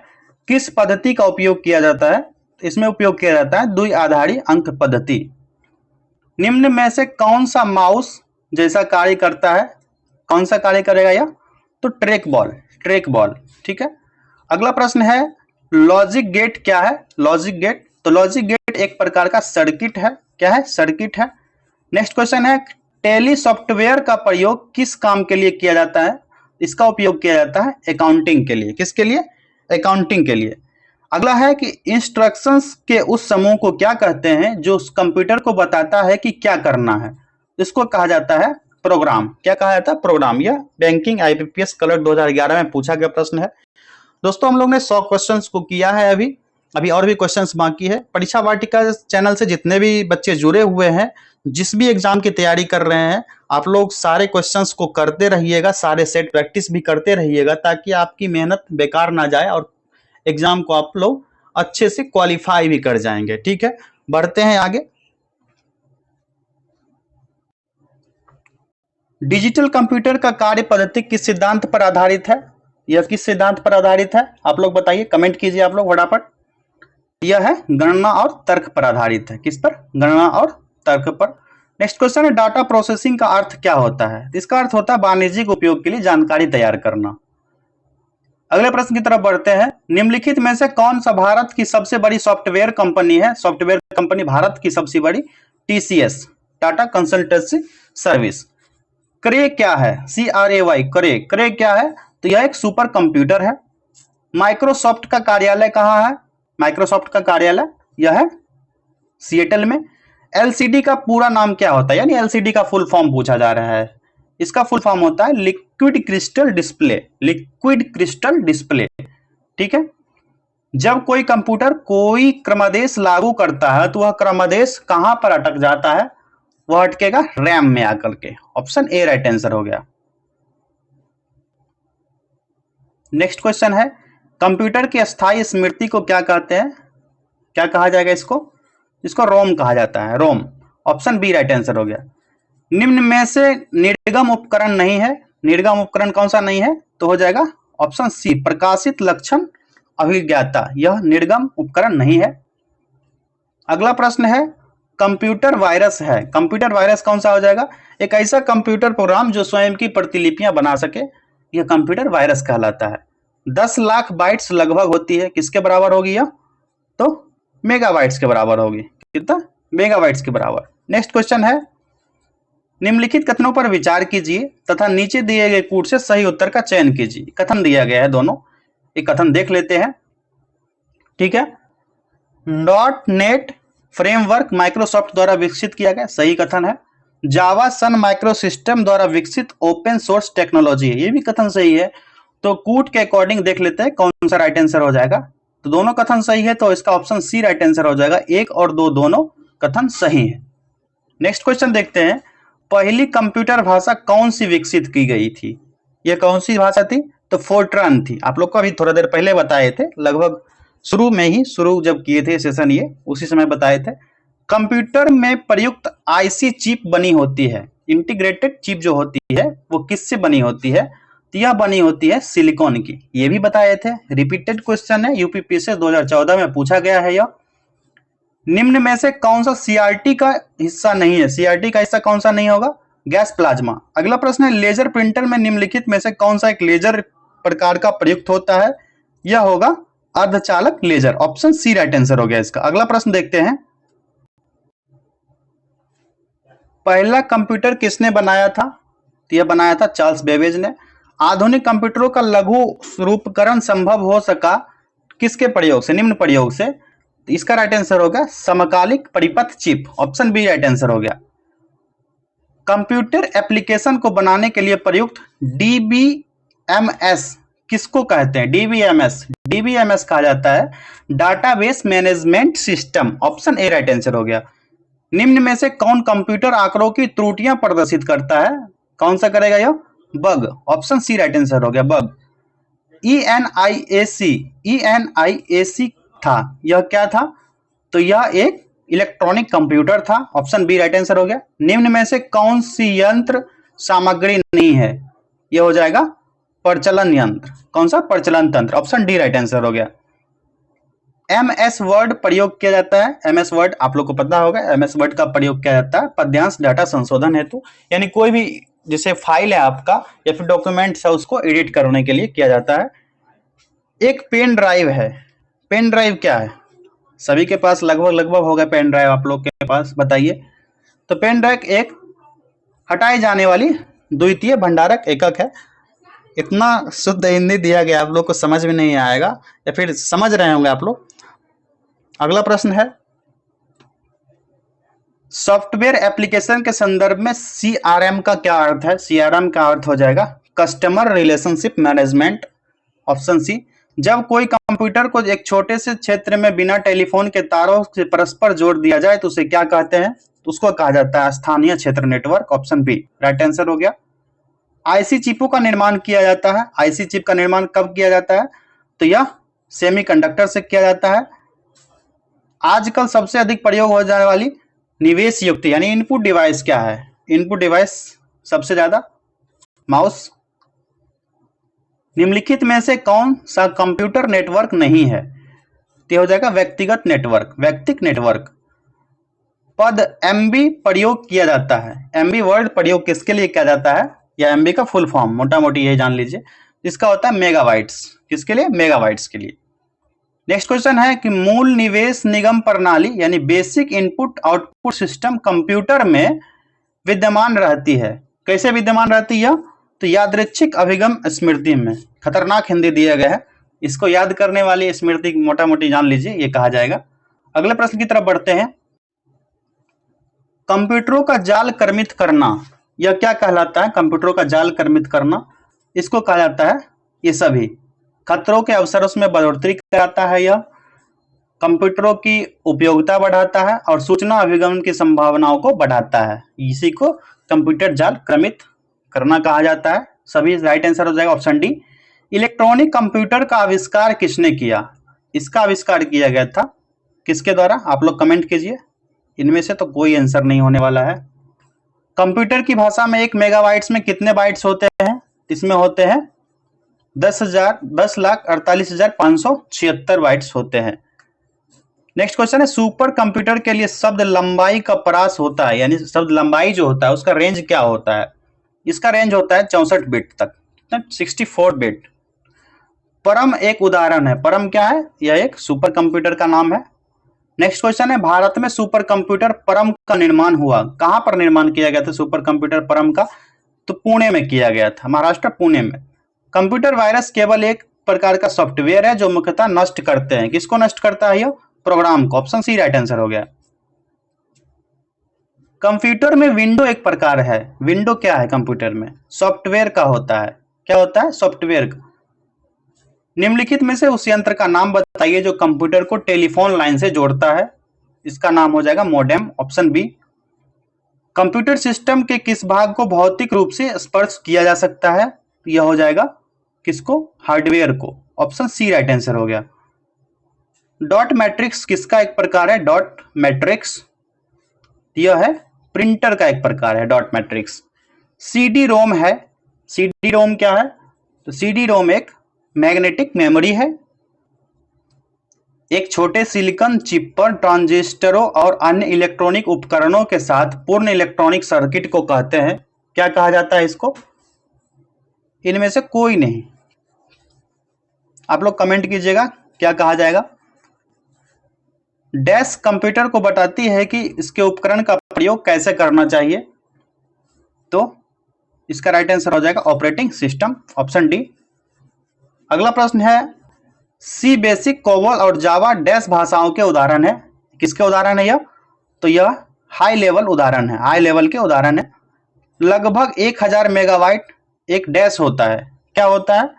किस पद्धति का उपयोग किया जाता है? इसमें उपयोग किया जाता है द्विआधारी अंक पद्धति। निम्न में से कौन सा माउस जैसा कार्य करता है? कौन सा कार्य करेगा यह? तो ट्रैक बॉल। ठीक है। अगला प्रश्न है, लॉजिक गेट क्या है? लॉजिक गेट, तो लॉजिक गेट एक प्रकार का सर्किट है। क्या है? सर्किट है। नेक्स्ट क्वेश्चन है, टेली सॉफ्टवेयर का प्रयोग किस काम के लिए किया जाता है? इसका उपयोग किया जाता है अकाउंटिंग के लिए। किसके लिए? अकाउंटिंग के लिए। अगला है कि इंस्ट्रक्शंस के उस समूह को क्या कहते हैं जो उस कंप्यूटर को बताता है कि क्या करना है? इसको कहा जाता है प्रोग्राम। क्या कहा जाता है? प्रोग्राम। यह बैंकिंग IPPS कलर 2011 में पूछा गया प्रश्न है। दोस्तों हम लोग ने 100 क्वेश्चंस को किया है। अभी और भी क्वेश्चंस बाकी है। परीक्षा वाटिका चैनल से जितने भी बच्चे जुड़े हुए हैं, जिस भी एग्जाम की तैयारी कर रहे हैं, आप लोग सारे क्वेश्चंस को करते रहिएगा, सारे सेट प्रैक्टिस भी करते रहिएगा, ताकि आपकी मेहनत बेकार ना जाए और एग्जाम को आप लोग अच्छे से क्वालिफाई भी कर जाएंगे। ठीक है, बढ़ते हैं आगे। डिजिटल कंप्यूटर का कार्य पद्धति किस सिद्धांत पर आधारित है? यह किस सिद्धांत पर आधारित है आप लोग बताइए, कमेंट कीजिए आप लोग फटाफट। यह है गणना और तर्क पर आधारित है। किस पर? गणना और तर्क पर। नेक्स्ट क्वेश्चन है, डाटा प्रोसेसिंग का अर्थ क्या होता है? इसका अर्थ होता है वाणिज्यिक उपयोग के लिए जानकारी तैयार करना। अगले प्रश्न की तरफ बढ़ते हैं। निम्नलिखित में से कौन सा भारत की सबसे बड़ी सॉफ्टवेयर कंपनी है? सॉफ्टवेयर कंपनी भारत की सबसे बड़ी टीसीएस, टाटा कंसल्टेंसी सर्विस। क्रे क्या है? CRAY, क्रे। क्रे क्या है? तो यह एक सुपर कंप्यूटर है। माइक्रोसॉफ्ट का कार्यालय कहाँ है? माइक्रोसॉफ्ट का कार्यालय यह है सिएटल में। एलसीडी का पूरा नाम क्या होता है? यानी एलसीडी का फुल फॉर्म पूछा जा रहा है। इसका फुल फॉर्म होता है liquid crystal display. Liquid crystal display. ठीक है, जब कोई कंप्यूटर कोई क्रमादेश लागू करता है तो वह क्रमादेश कहां पर अटक जाता है? वह अटकेगा रैम में आकर के। ऑप्शन ए राइट आंसर हो गया। नेक्स्ट क्वेश्चन है, कंप्यूटर की अस्थायी स्मृति को क्या कहते हैं? क्या कहा जाएगा इसको? इसको रोम कहा जाता है, रोम। ऑप्शन बी राइट आंसर हो गया। निम्न में से निर्गम उपकरण नहीं है। निर्गम उपकरण कौन सा नहीं है? तो हो जाएगा ऑप्शन सी, प्रकाशित लक्षण अभिज्ञाता। यह निर्गम उपकरण नहीं है। अगला प्रश्न है, कंप्यूटर वायरस है। कंप्यूटर वायरस कौन सा हो जाएगा? एक ऐसा कंप्यूटर प्रोग्राम जो स्वयं की प्रतिलिपियां बना सके, यह कंप्यूटर वायरस कहलाता है। 10 लाख बाइट्स लगभग होती है, किसके बराबर होगी यह? तो मेगाबाइट्स के बराबर होगी। कितना? मेगाबाइट्स के बराबर। नेक्स्ट क्वेश्चन है, निम्नलिखित कथनों पर विचार कीजिए तथा नीचे दिए गए कूट से सही उत्तर का चयन कीजिए। कथन दिया गया है दोनों, एक कथन देख लेते हैं। ठीक है, .NET फ्रेमवर्क माइक्रोसॉफ्ट द्वारा विकसित किया गया, सही कथन है। जावा सन माइक्रोसिस्टम द्वारा विकसित ओपन सोर्स टेक्नोलॉजी है, ये भी कथन सही है। तो कूट के अकॉर्डिंग देख लेते हैं कौन सा राइट आंसर हो जाएगा। तो दोनों कथन सही है, तो इसका ऑप्शन सी राइट आंसर हो जाएगा। 1 और 2 दोनों कथन सही है। नेक्स्ट क्वेश्चन देखते हैं, पहली कंप्यूटर भाषा कौन सी विकसित की गई थी? यह कौन सी भाषा थी? तो फोर्ट्रान थी। आप लोग को अभी थोड़ा देर पहले बताए थे, लगभग शुरू में ही, शुरू जब किए थे सेशन ये, उसी समय बताए थे। कंप्यूटर में प्रयुक्त आईसी चिप बनी होती है, इंटीग्रेटेड चिप जो होती है वो किससे बनी होती है? तो यह बनी होती है सिलिकॉन की, ये भी बताए थे। रिपीटेड क्वेश्चन है, यूपीपीएससी 2014 में पूछा गया है यह। निम्न में से कौन सा सीआरटी का हिस्सा नहीं है? सीआरटी का हिस्सा कौन सा नहीं होगा? Gas plasma. अगला प्रश्न है, लेजर प्रिंटर में निम्नलिखित में से कौन सा एक लेजर प्रकार का प्रयुक्त होता है? यह होगा अर्धचालक laser. Option C right answer हो गया इसका। अगला प्रश्न देखते हैं, पहला कंप्यूटर किसने बनाया था? तो यह बनाया था चार्ल्स बेबेज ने। आधुनिक कंप्यूटरों का लघु रूपकरण संभव हो सका किसके प्रयोग से? निम्न प्रयोग से। तो इसका राइट आंसर होगा समकालिक परिपथ chip. Option B right answer हो गया। कंप्यूटर एप्लीकेशन को बनाने के लिए प्रयुक्त डीबीएमएस किसको कहते हैं? डीबीएमएस, डीबीएमएस कहा जाता है database management system. Option A right answer हो गया। निम्न में से कौन कंप्यूटर आंकड़ों की त्रुटियां प्रदर्शित करता है? कौन सा करेगा यह? Bug. Option C right answer हो गया, बग। ENIAC था, यह क्या था? तो यह एक इलेक्ट्रॉनिक कंप्यूटर था। ऑप्शन बी राइट आंसर हो गया। निम्न में से कौन सी यंत्र सामग्री नहीं है? यह हो जाएगा प्रचलन यंत्र। कौन सा? प्रचलन तंत्र। ऑप्शन डी राइट आंसर हो गया। MS वर्ड प्रयोग किया जाता है। MS वर्ड आप लोग को पता होगा, MS वर्ड का प्रयोग किया जाता है पद्यांश डाटा संशोधन हेतु, यानी कोई भी जैसे फाइल है आपका या फिर डॉक्यूमेंट्स है उसको एडिट करने के लिए किया जाता है। एक पेन ड्राइव है। पेन ड्राइव क्या है? सभी के पास लगभग होगा पेन ड्राइव आप लोग के पास, बताइए। तो पेन ड्राइव एक हटाई जाने वाली द्वितीय भंडारक एकक है। इतना शुद्ध हिंदी दिया गया, आप लोग को समझ में नहीं आएगा या फिर समझ रहे होंगे आप लोग। अगला प्रश्न है, सॉफ्टवेयर एप्लीकेशन के संदर्भ में CRM का क्या अर्थ है? CRM का अर्थ हो जाएगा customer relationship management. Option C. जब कोई कंप्यूटर को एक छोटे से क्षेत्र में बिना टेलीफोन के तारों से परस्पर जोड़ दिया जाए तो उसे क्या कहते हैं? तो उसको कहा जाता है स्थानीय क्षेत्र network. Option B right answer हो गया। आईसी चिपों का निर्माण किया जाता है। आईसी चिप का निर्माण कब किया जाता है? तो यह सेमीकंडक्टर से किया जाता है। आजकल सबसे अधिक प्रयोग हो जाने वाली निवेश युक्त यानी इनपुट डिवाइस क्या है? इनपुट डिवाइस सबसे ज्यादा माउस। निम्नलिखित में से कौन सा कंप्यूटर नेटवर्क नहीं है? तो हो जाएगा व्यक्तिगत नेटवर्क, वैयक्तिक नेटवर्क। पद एमबी प्रयोग किया जाता है, एमबी वर्ड प्रयोग किसके लिए किया जाता है, या एमबी का फुल फॉर्म मोटा मोटी ये जान लीजिए, इसका होता है मेगाबाइट्स। किसके लिए? मेगाबाइट्स के लिए। नेक्स्ट क्वेश्चन है कि मूल निवेश निगम प्रणाली यानी basic input output system computer में विद्यमान रहती है। कैसे विद्यमान रहती है? तो यादृच्छिक अभिगम स्मृति में। खतरनाक हिंदी दिया गया है, इसको याद करने वाली स्मृति मोटा मोटी जान लीजिए, ये कहा जाएगा। अगले प्रश्न की तरफ बढ़ते हैं। कंप्यूटरों का जाल कर्मित करना, यह क्या कहलाता है? कंप्यूटरों का जाल कर्मित करना, इसको कहा जाता है ये सभी खतरों के अवसरों में बढ़ोतरी कराता है, यह कंप्यूटरों की उपयोगिता बढ़ाता है और सूचना अभिगम की संभावनाओं को बढ़ाता है। इसी को कंप्यूटर जाल क्रमित करना कहा जाता है। सभी राइट आंसर हो जाएगा ऑप्शन डी। इलेक्ट्रॉनिक कंप्यूटर का आविष्कार किसने किया? इसका आविष्कार किया गया था किसके द्वारा? आप लोग कमेंट कीजिए। इनमें से तो कोई आंसर नहीं होने वाला है। कंप्यूटर की भाषा में 1 मेगाबाइट्स में कितने बाइट्स होते हैं? इसमें होते हैं 10,48,576 बाइट्स होते हैं। नेक्स्ट क्वेश्चन है सुपर कंप्यूटर के लिए शब्द लंबाई का परास होता है, यानी शब्द लंबाई जो होता है उसका रेंज क्या होता है? इसका रेंज होता है 64 बिट तक, 64 बिट। परम एक उदाहरण है। परम क्या है? यह एक सुपर कंप्यूटर का नाम है। नेक्स्ट क्वेश्चन है भारत में सुपर कंप्यूटर परम का निर्माण हुआ, कहां पर निर्माण किया गया था सुपर कंप्यूटर परम का? तो पुणे में किया गया था, महाराष्ट्र पुणे में। कंप्यूटर वायरस केवल एक प्रकार का सॉफ्टवेयर है जो मुख्यतः नष्ट करते हैं। किसको नष्ट करता है? यह प्रोग्राम को। ऑप्शन सी राइट आंसर हो गया। कंप्यूटर में विंडो एक प्रकार है। विंडो क्या है? कंप्यूटर में सॉफ्टवेयर का होता है। क्या होता है? सॉफ्टवेयर का। निम्नलिखित में से उस यंत्र का नाम बताइए जो कंप्यूटर को टेलीफोन लाइन से जोड़ता है। इसका नाम हो जाएगा modem. Option B. Computer system के किस भाग को भौतिक रूप से स्पर्श किया जा सकता है? यह हो जाएगा किसको? हार्डवेयर को। ऑप्शन सी राइट आंसर हो गया। डॉट मैट्रिक्स किसका एक प्रकार है? डॉट मैट्रिक्स यह है प्रिंटर का एक प्रकार है, डॉट मैट्रिक्स। सीडी रोम है। सीडी रोम क्या है? तो सीडी रोम एक मैग्नेटिक मेमोरी है। एक छोटे सिलिकॉन चिप पर ट्रांजिस्टरों और अन्य इलेक्ट्रॉनिक उपकरणों के साथ पूर्ण इलेक्ट्रॉनिक सर्किट को कहते हैं। क्या कहा जाता है इसको? इनमें से कोई नहीं। आप लोग कमेंट कीजिएगा क्या कहा जाएगा। डैश कंप्यूटर को बताती है कि इसके उपकरण का प्रयोग कैसे करना चाहिए, तो इसका राइट आंसर हो जाएगा ऑपरेटिंग सिस्टम। Option D. अगला प्रश्न है सी बेसिक, कोबोल और जावा डैश भाषाओं के उदाहरण है। किसके उदाहरण है यह? तो यह हाई लेवल उदाहरण है, हाई लेवल के उदाहरण है। लगभग 1000 मेगाबाइट एक डैश होता है। क्या होता है? तो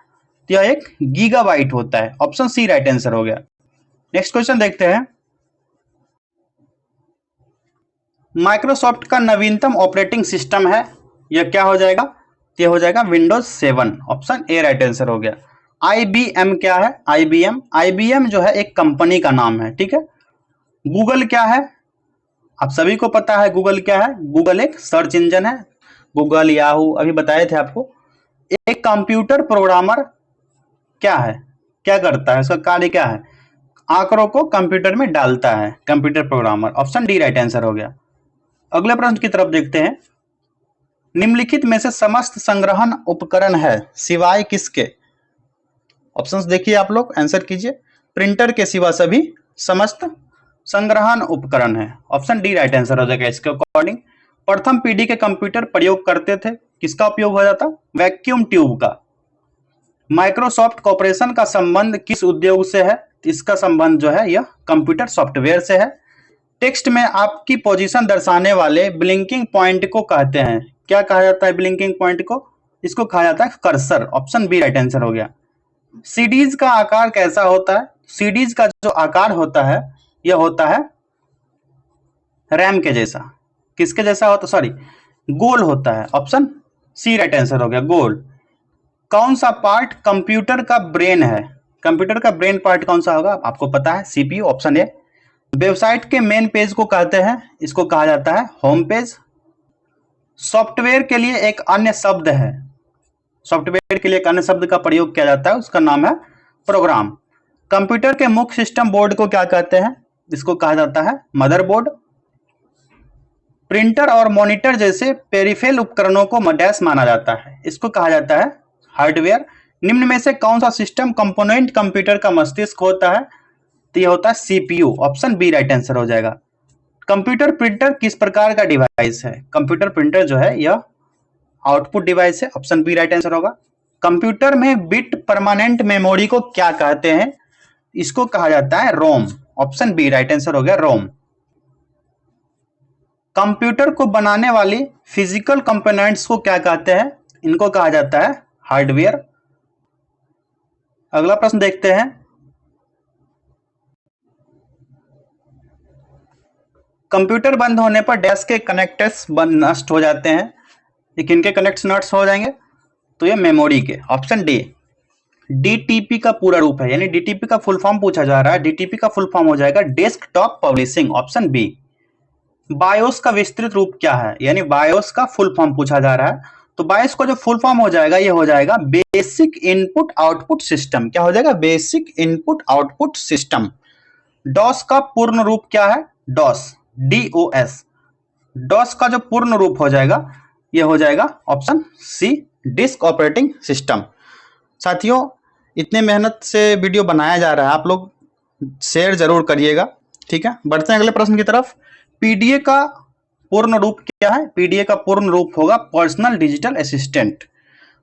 यह एक गीगाबाइट होता है। ऑप्शन सी राइट आंसर हो गया। नेक्स्ट क्वेश्चन देखते हैं। माइक्रोसॉफ्ट का नवीनतम ऑपरेटिंग सिस्टम है, यह क्या हो जाएगा? तो यह हो जाएगा Windows 7। Option A right answer हो गया। IBM क्या है? IBM जो है एक कंपनी का नाम है, ठीक है। गूगल क्या है? आप सभी को पता है गूगल क्या है। गूगल एक सर्च इंजन है। गूगल, याहू अभी बताए थे आपको। एक कंप्यूटर प्रोग्रामर क्या है? क्या करता है? उसका कार्य क्या है? आंकड़ों को कंप्यूटर में डालता है, computer programmer. Option D right answer हो गया। अगले प्रश्न की तरफ देखते हैं। निम्नलिखित में से समस्त संग्रहण उपकरण है सिवाय किसके? ऑप्शंस देखिए, आप लोग आंसर कीजिए। प्रिंटर के सिवा सभी समस्त संग्रहण उपकरण है। ऑप्शन डी राइट आंसर हो जाएगा इसके अकॉर्डिंग। प्रथम पीढ़ी के कंप्यूटर प्रयोग करते थे, किसका उपयोग हो जाता? वैक्यूम ट्यूब का। माइक्रोसॉफ्ट कॉर्पोरेशन का संबंध किस उद्योग से है? इसका संबंध जो है यह कंप्यूटर सॉफ्टवेयर से है। टेक्स्ट में आपकी पोजीशन दर्शाने वाले ब्लिंकिंग पॉइंट को कहते हैं। क्या कहा जाता है ब्लिंकिंग पॉइंट को? इसको कहा जाता है cursor. Option B right answer हो गया। सीडीज का आकार कैसा होता है? सीडीज का जो आकार होता है यह होता है रैम के जैसा। किसके जैसा होता? सॉरी, गोल होता है। ऑप्शन सी राइट आंसर हो गया, गोल। कौन सा पार्ट कंप्यूटर का ब्रेन है? कंप्यूटर का ब्रेन पार्ट कौन सा होगा? आपको पता है, CPU। Option A. वेबसाइट के मेन पेज को कहते हैं, इसको कहा जाता है होम पेज। सॉफ्टवेयर के लिए एक अन्य शब्द है, सॉफ्टवेयर के लिए एक अन्य शब्द का प्रयोग किया जाता है, उसका नाम है प्रोग्राम। कंप्यूटर के मुख्य सिस्टम बोर्ड को क्या कहते हैं, इसको कहा जाता है मदरबोर्ड। प्रिंटर और मॉनिटर जैसे पेरिफेरल उपकरणों को डैश माना जाता है, इसको कहा जाता है हार्डवेयर। निम्न में से कौन सा सिस्टम कंपोनेंट कंप्यूटर का मस्तिष्क होता है, तो यह होता है CPU. Option B right answer हो जाएगा। कंप्यूटर प्रिंटर किस प्रकार का डिवाइस है, कंप्यूटर प्रिंटर जो है यह आउटपुट डिवाइस है। ऑप्शन बी राइट आंसर होगा। कंप्यूटर में बिट परमानेंट मेमोरी को क्या कहते हैं, इसको कहा जाता है रोम। ऑप्शन बी राइट आंसर हो गया, रोम। कंप्यूटर को बनाने वाली फिजिकल कंपोनेंट्स को क्या कहते हैं, इनको कहा जाता है हार्डवेयर। अगला प्रश्न देखते हैं। कंप्यूटर बंद होने पर डैश के कनेक्टर्स नष्ट हो जाते हैं, ये किनके कनेक्ट्स नष्ट हो जाएंगे, तो ये मेमोरी के। Option D. डीटीपी का पूरा रूप है, यानी डीटीपी का फुल फॉर्म पूछा जा रहा है, डीटीपी का फुल फॉर्म हो जाएगा desktop publishing. Option B. BIOS का विस्तृत रूप क्या है, यानी बायोस का फुल फॉर्म पूछा जा रहा है, तो बायोस का जो फुल फॉर्म हो जाएगा ये हो जाएगा बेसिक इनपुट आउटपुट सिस्टम। क्या हो जाएगा, basic input output system. DOS का पूर्ण रूप क्या है, डॉस, डीओएस। डॉस का जो पूर्ण रूप हो जाएगा ये हो जाएगा option C, disk operating system. साथियों, इतने मेहनत से वीडियो बनाया जा रहा है, आप लोग शेयर जरूर करिएगा, ठीक है। बढ़ते हैं अगले प्रश्न की तरफ। पीडीए का पूर्ण रूप क्या है, पीडीए का पूर्ण रूप होगा पर्सनल डिजिटल असिस्टेंट।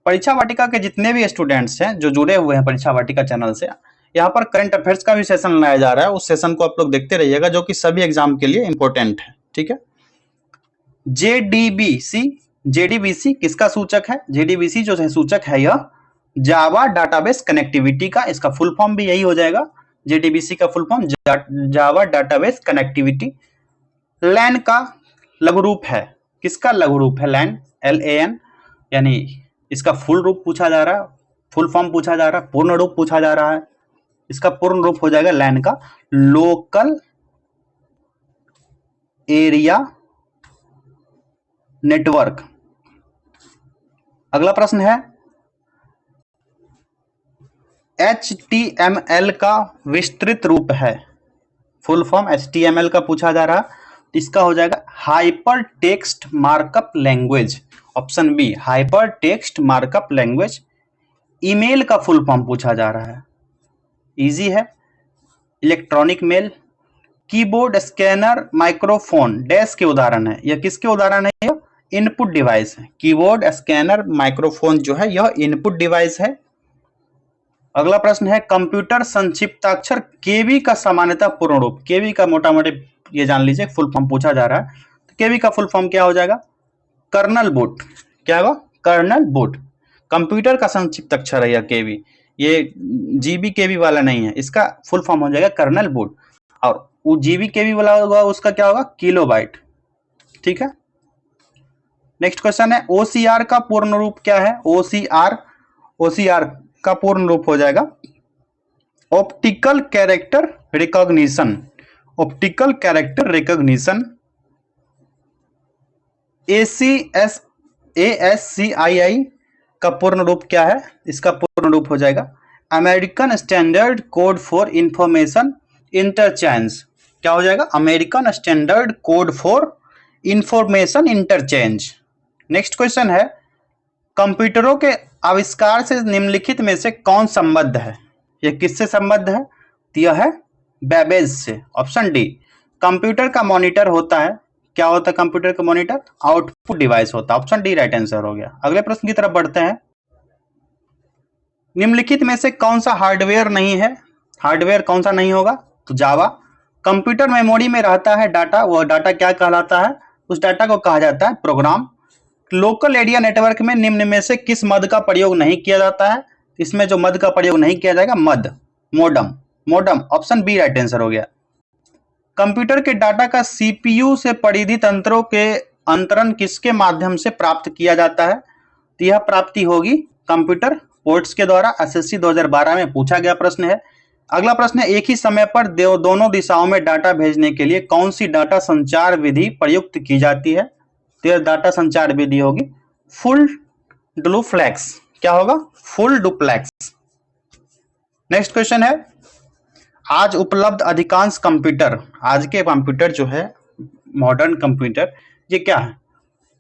परीक्षा वाटिका के जितने भी स्टूडेंट्स हैं जो जुड़े हुए हैं परीक्षा वाटिका चैनल से, यहाँ पर करंट अफेयर्स का भी सेशन लाया जा रहा है, उस सेशन को आप लोग देखते रहिएगा, जो कि सभी एग्जाम के लिए इंपॉर्टेंट है, ठीक है। जेडीबीसी किसका सूचक है, जेडीबीसी जो है सूचक है यह जावा डाटाबेस कनेक्टिविटी का, इसका फुल फॉर्म भी यही हो जाएगा, जेडीबीसी का फुल फॉर्म जावा डाटाबेस कनेक्टिविटी। लैन का लघु रूप है, किसका लघु रूप है, लैन, LAN, यानी इसका फुल रूप पूछा जा रहा है, फुल फॉर्म पूछा जा रहा है, पूर्ण रूप पूछा जा रहा है, इसका पूर्ण रूप हो जाएगा लैन का लोकल एरिया नेटवर्क। अगला प्रश्न है, HTML का विस्तृत रूप है, फुल फॉर्म HTML का पूछा जा रहा, इसका हो जाएगा hyper text markup language. Option B, hyper text markup language. Email का फुल फॉर्म पूछा जा रहा है, इजी है, electronic mail. Keyboard, scanner, microphone dash के उदाहरण है, यह किसके उदाहरण है, यह इनपुट डिवाइस है। कीबोर्ड, स्कैनर, माइक्रोफोन जो है यह इनपुट डिवाइस है। अगला प्रश्न है, कंप्यूटर संक्षिप्ताक्षर केबी का सामान्यतः पूर्ण रूप, केबी का मोटा मोटी ये जान लीजिए फुल फॉर्म पूछा जा रहा है, तो केबी का फुल फॉर्म क्या हो जाएगा, कर्नल बूट। क्या होगा, कर्नल बूट। कंप्यूटर का संक्षिप्ताक्षर है यह केबी, ये जीबी केबी वाला नहीं है, इसका फुल फॉर्म हो जाएगा कर्नल बूट। और वो जीबी केबी वाला होगा उसका क्या होगा, किलोबाइट, ठीक है। नेक्स्ट क्वेश्चन है, OCR का पूर्ण रूप क्या है, OCR का पूर्ण रूप हो जाएगा optical character recognition, optical character recognition. ASCII का पूर्ण रूप क्या है, इसका पूर्ण रूप हो जाएगा American standard code for information interchange. क्या हो जाएगा, American standard code for information interchange. Next question है, कंप्यूटरों के आविष्कार से निम्नलिखित में से कौन संबद्ध है, यह किससे संबद्ध है, तो यह है बैबेज से। Option D. कंप्यूटर का मॉनिटर होता है, क्या होता है कंप्यूटर का मॉनिटर, आउटपुट डिवाइस होता है। ऑप्शन डी राइट आंसर हो गया। अगले प्रश्न की तरफ बढ़ते हैं। निम्नलिखित में से कौन सा हार्डवेयर नहीं है, हार्डवेयर कौन सा नहीं होगा, तो जावा। कंप्यूटर मेमोरी में रहता है डाटा, वह डाटा क्या कहलाता है, उस डाटा को कहा जाता है प्रोग्राम। लोकल एरिया नेटवर्क में निम्न में से किस मद का प्रयोग नहीं किया जाता है, इसमें जो मद का प्रयोग नहीं किया जाएगा, मद, modem, modem. Option B right answer हो गया। कंप्यूटर के डाटा का सीपीयू से परिधि तंत्रों के अंतरण किसके माध्यम से प्राप्त किया जाता है, तो यह प्राप्ति होगी कंप्यूटर पोर्ट्स के द्वारा। एसएससी 2012 में पूछा गया प्रश्न है। अगला प्रश्न है, एक ही समय पर दोनों दिशाओं में डाटा भेजने के लिए कौन सी डाटा संचार विधि प्रयुक्त की जाती है? तो यह डाटा संचार विधि होगी फुल डुप्लेक्स। क्या होगा? Full duplex. नेक्स्ट क्वेश्चन है, आज उपलब्ध अधिकांश कंप्यूटर, आज के कंप्यूटर जो है मॉडर्न कंप्यूटर, ये क्या है?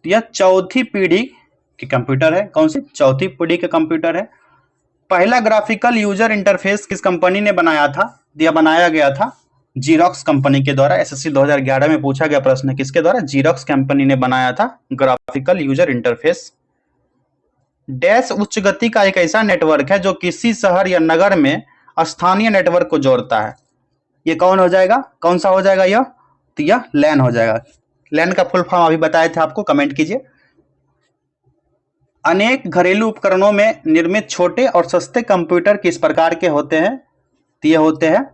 यह चौथी पीढ़ी के कंप्यूटर है। कौन सी? चौथी पीढ़ी के कंप्यूटर है। पहला ग्राफिकल यूजर इंटरफेस किस कंपनी ने बनाया था? यह बनाया गया था जीरोक्स कंपनी के द्वारा। एसएससी 2011 में पूछा गया प्रश्न, किसके द्वारा? जीरोक्स कंपनी ने बनाया था ग्राफिकल यूजर इंटरफेस। डैश उच्च गति का एक ऐसा नेटवर्क है जो किसी शहर या नगर में स्थानीय नेटवर्क को जोड़ता है। ये कौन हो जाएगा? कौन सा हो जाएगा यह? तो यह लैन हो जाएगा। लैन का फुल फॉर्म अभी बताए थे आपको, कमेंट कीजिए। अनेक घरेलू उपकरणों में निर्मित छोटे और सस्ते कंप्यूटर किस प्रकार के होते हैं? तो ये होते हैं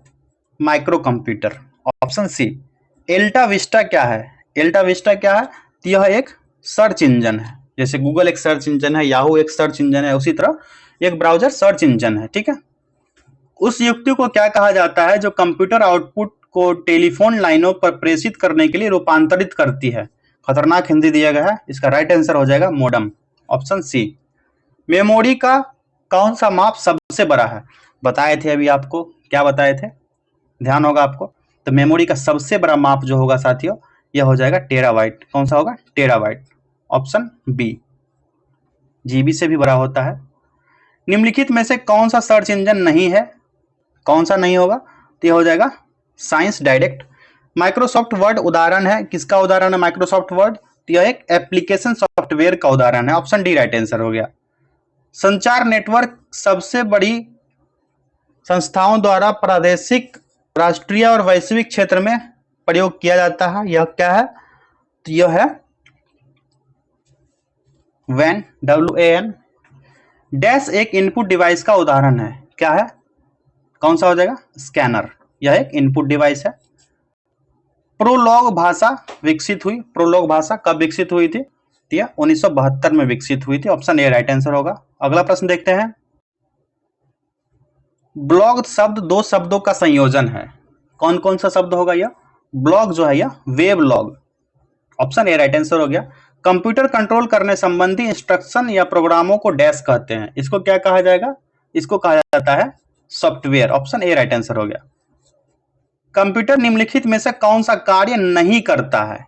micro computer. Option C. AltaVista क्या है? एल्टा विस्टा क्या है? तो यह एक सर्च इंजन है। जैसे गूगल एक सर्च इंजन है, याहू एक सर्च इंजन है, उसी तरह एक ब्राउजर सर्च इंजन है। ठीक है। उस युक्ति को क्या कहा जाता है जो कंप्यूटर आउटपुट को टेलीफोन लाइनों पर प्रेषित करने के लिए रूपांतरित करती है? खतरनाक हिंदी दिया गया है, इसका राइट आंसर हो जाएगा मोडम। Option C. मेमोरी का कौन सा माप सबसे बड़ा है? बताए थे अभी आपको, क्या बताए थे? ध्यान होगा आपको। तो मेमोरी का सबसे बड़ा माप जो होगा साथियों, यह हो जाएगा टेराबाइट। कौन सा होगा? टेराबाइट। Option B. जीबी से भी बड़ा होता है। निम्नलिखित में से कौन सा सर्च इंजन नहीं है? कौन सा नहीं होगा? तो यह हो जाएगा साइंस डायरेक्ट। माइक्रोसॉफ्ट वर्ड उदाहरण है, किसका उदाहरण है माइक्रोसॉफ्ट वर्ड? तो यह एक एप्लीकेशन सॉफ्टवेयर का उदाहरण है। ऑप्शन डी राइट आंसर हो गया। संचार नेटवर्क सबसे बड़ी संस्थाओं द्वारा प्रादेशिक, राष्ट्रीय और वैश्विक क्षेत्र में प्रयोग किया जाता है। यह क्या है? तो यह है WAN, WAN। डैश एक इनपुट डिवाइस का उदाहरण है। क्या है? कौन सा हो जाएगा? स्कैनर। यह एक इनपुट डिवाइस है। प्रोलॉग भाषा विकसित हुई। प्रोलॉग भाषा कब विकसित हुई थी? 1972 में विकसित हुई थी। ऑप्शन ए राइट आंसर होगा। अगला प्रश्न देखते हैं। ब्लॉग शब्द दो शब्दों का संयोजन है। कौन कौन सा शब्द होगा यह? ब्लॉग जो है यह web log. Option A right answer हो गया। कंप्यूटर कंट्रोल करने संबंधी इंस्ट्रक्शन या प्रोग्रामों को डैश कहते हैं। इसको क्या कहा जाएगा? इसको कहा जाता है software. Option A right answer हो गया। कंप्यूटर निम्नलिखित में से कौन सा कार्य नहीं करता है?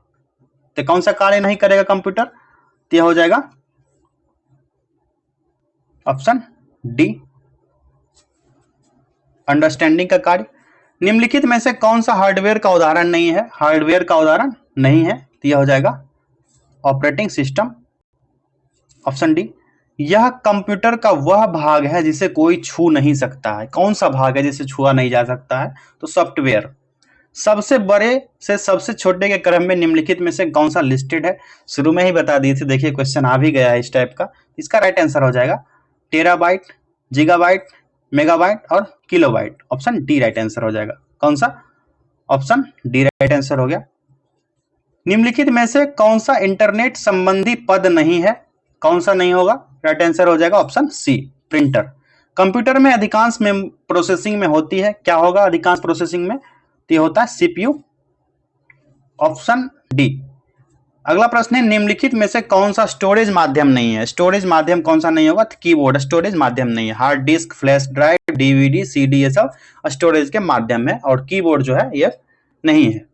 तो कौन सा कार्य नहीं करेगा कंप्यूटर? तो यह हो जाएगा ऑप्शन डी, अंडरस्टैंडिंग का कार्य। निम्नलिखित में से कौन सा हार्डवेयर का उदाहरण नहीं है? हार्डवेयर का उदाहरण नहीं है, तो यह हो जाएगा ऑपरेटिंग सिस्टम। Option D. यह कंप्यूटर का वह भाग है जिसे कोई छू नहीं सकता है। कौन सा भाग है जिसे छुआ नहीं जा सकता है? तो सॉफ्टवेयर। सबसे बड़े से सबसे छोटे के क्रम में निम्नलिखित में से कौन सा लिस्टेड है? शुरू में ही बता दिए थे, देखिए क्वेश्चन आ भी गया है इस टाइप का। इसका राइट आंसर हो जाएगा टेराबाइट, गीगाबाइट, मेगाबाइट और kilobyte. Option D right answer हो जाएगा। कौन सा? ऑप्शन डी राइट आंसर हो गया। निम्नलिखित में से कौन सा इंटरनेट संबंधी पद नहीं है? कौन सा नहीं होगा? राइट आंसर हो जाएगा ऑप्शन सी, प्रिंटर। कंप्यूटर में अधिकांश में प्रोसेसिंग में होती है। क्या होगा अधिकांश प्रोसेसिंग में? तो ये होता है सीपीयू। Option D. अगला प्रश्न है, निम्नलिखित में से कौन सा स्टोरेज माध्यम नहीं है? स्टोरेज माध्यम कौन सा नहीं होगा? तो कीबोर्ड स्टोरेज माध्यम नहीं है। Hard disk, flash drive, DVD, CD, ये सब स्टोरेज के माध्यम है और कीबोर्ड जो है ये नहीं है।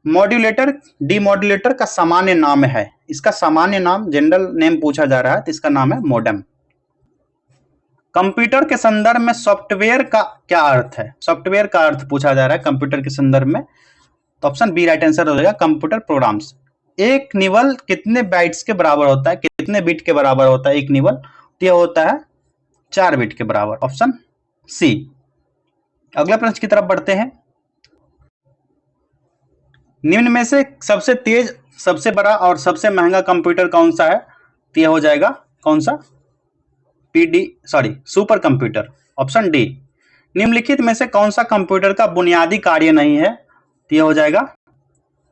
मॉड्यूलेटर डीमॉड्यूलेटर का सामान्य नाम है। इसका सामान्य नाम, जनरल नेम पूछा जा रहा है तो इसका नाम है मॉडेम। कंप्यूटर के संदर्भ में सॉफ्टवेयर का क्या अर्थ है? सॉफ्टवेयर का अर्थ पूछा जा रहा है कंप्यूटर के संदर्भ में, तो ऑप्शन बी राइट आंसर हो जाएगा, कंप्यूटर प्रोग्राम्स। एक निबल कितने बाइट्स के बराबर होता है? कितने बिट के बराबर होता है एक निबल? तो यह होता है 4 बिट के बराबर। Option C. अगले प्रश्न की तरफ बढ़ते हैं। निम्न में से सबसे तेज, सबसे बड़ा और सबसे महंगा कंप्यूटर कौन सा है? तो यह हो जाएगा कौन सा? Super computer. Option D. निम्नलिखित में से कौन सा कंप्यूटर का बुनियादी कार्य नहीं है? तो यह हो जाएगा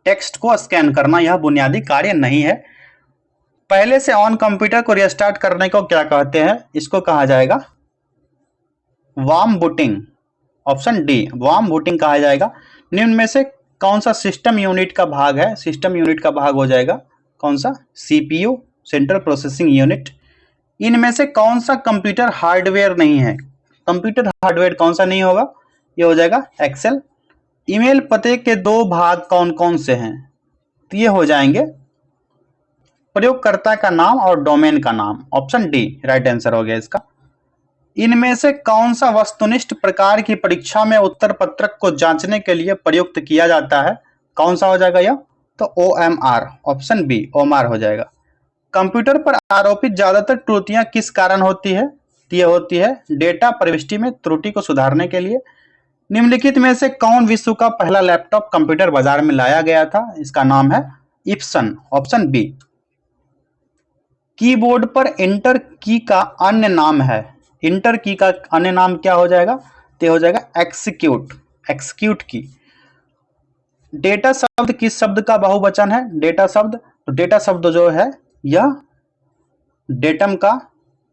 टेक्स्ट को स्कैन करना। यह बुनियादी कार्य नहीं है। पहले से ऑन कंप्यूटर को रिस्टार्ट करने को क्या कहते हैं? इसको कहा जाएगा warm booting. Option D warm booting कहा जाएगा। निम्न में से कौन सा सिस्टम यूनिट का भाग है? सिस्टम यूनिट का भाग हो जाएगा कौन सा? CPU, central processing unit. इनमें से कौन सा कंप्यूटर हार्डवेयर नहीं है? कंप्यूटर हार्डवेयर कौन सा नहीं होगा? ये हो जाएगा एक्सेल। ईमेल पते के दो भाग कौन कौन से हैं? तो ये हो जाएंगे प्रयोगकर्ता का नाम और डोमेन का नाम। ऑप्शन डी राइट आंसर हो गया इसका। इनमें से कौन सा वस्तुनिष्ठ प्रकार की परीक्षा में उत्तर पत्रक को जांचने के लिए प्रयुक्त किया जाता है? कौन सा हो जाएगा यह? तो OMR, ऑप्शन बी OMR हो जाएगा। कंप्यूटर पर आरोपित ज्यादातर त्रुटियां किस कारण होती है? तो ये होती है डेटा प्रविष्टि में त्रुटि को सुधारने के लिए। निम्नलिखित में से कौन विश्व का पहला लैपटॉप कंप्यूटर बाजार में लाया गया था? इसका नाम है इप्सन, ऑप्शन बी। कीबोर्ड पर इंटर की का अन्य नाम है। इंटर की का अन्य नाम क्या हो जाएगा? तो हो जाएगा एक्सिक्यूट, एक्सिक्यूट की। डेटा शब्द किस शब्द का बहुवचन है? डेटा शब्द, तो डेटा शब्द जो है यह डेटम का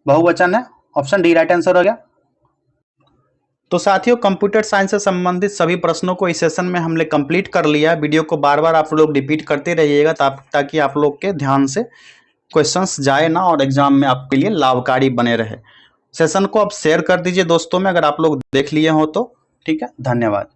बहुवचन है। ऑप्शन डी राइट आंसर हो गया। तो साथियों कंप्यूटर साइंस से संबंधित सभी प्रश्नों को इस सेशन में हमने कंप्लीट कर लिया है। वीडियो को बार बार आप लोग रिपीट करते रहिएगा ताकि आप लोग के ध्यान से क्वेश्चंस जाए ना और एग्जाम में आपके लिए लाभकारी बने रहे। सेशन को अब शेयर कर दीजिए दोस्तों में, अगर आप लोग देख लिए हो तो। ठीक है, धन्यवाद।